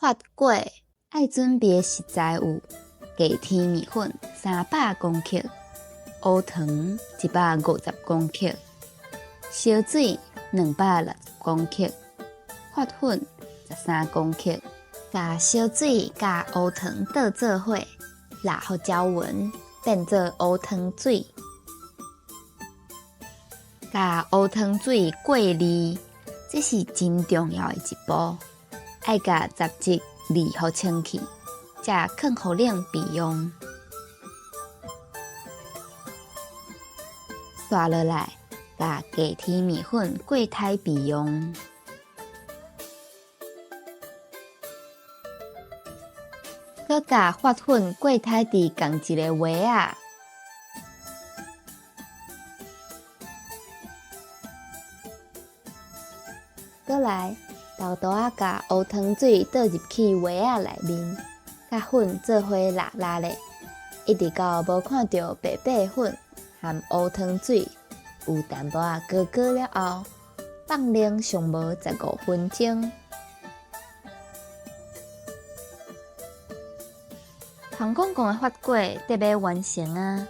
发粿爱准备的食材有：鸡天米粉300公克、乌糖150公克、烧水260公克、发粉13公克。把烧水甲乌糖倒做伙，拉互搅匀，变做乌糖水。甲乌糖水过滤，这是真重要的一步。爱甲杂质滤互清气，才放互冷备用。刷落来，甲鸡天米粉过刣备用。搁甲发粉过刣伫同一个锅仔，搁来豆豆仔甲乌糖水倒入去锅仔内面，甲粉做伙拉拉咧，一直到无看到白白粉含乌糖水有淡薄仔高高了后，放冷上无15分钟。香公公的发粿得要完成啊！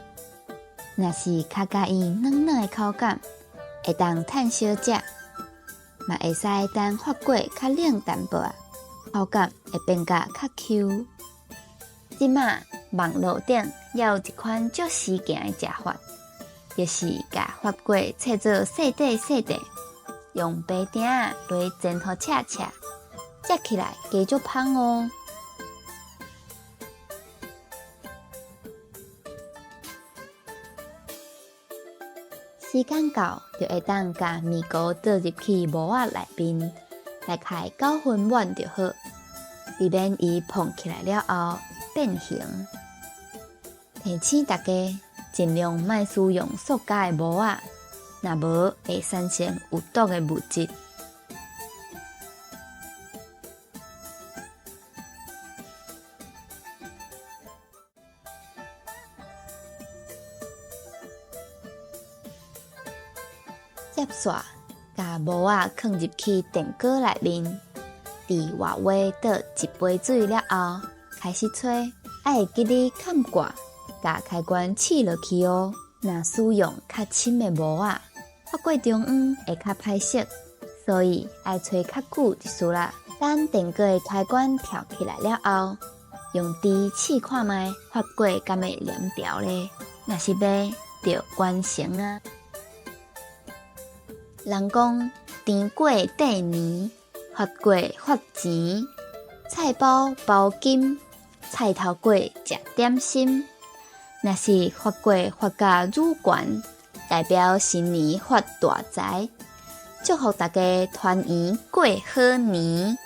若是较介意软软的口感，会当趁烧食，嘛会使等发粿较冷淡薄仔，口感会变甲较 Q。即马网络顶也有一款足时行的食法，就是甲发粿切做细块细块，用白丁仔落煎互赤赤，食起来加足香哦。时间到，就会当甲面糊倒入去模仔内面，大概9分满就好，避免伊膨起来了后变形。提醒大家，尽量莫使用塑胶的模仔，若无会产生有毒的物质。接煞，把模仔放入去电锅内面，伫外围倒一杯水了后，开始吹，爱记得盖挂，把开关试落去哦。若使用较深的模仔，发粿中央会较歹熟，所以爱吹较久就是啦。等电锅的开关跳起来了后，用箸试看卖发粿敢会黏条咧，若是要就完成啊。人讲甜粿缀年，发粿发钱，菜包包金，菜头粿食点心。若是发粿发甲愈悬，代表新年发大财，祝福大家团圆过好年。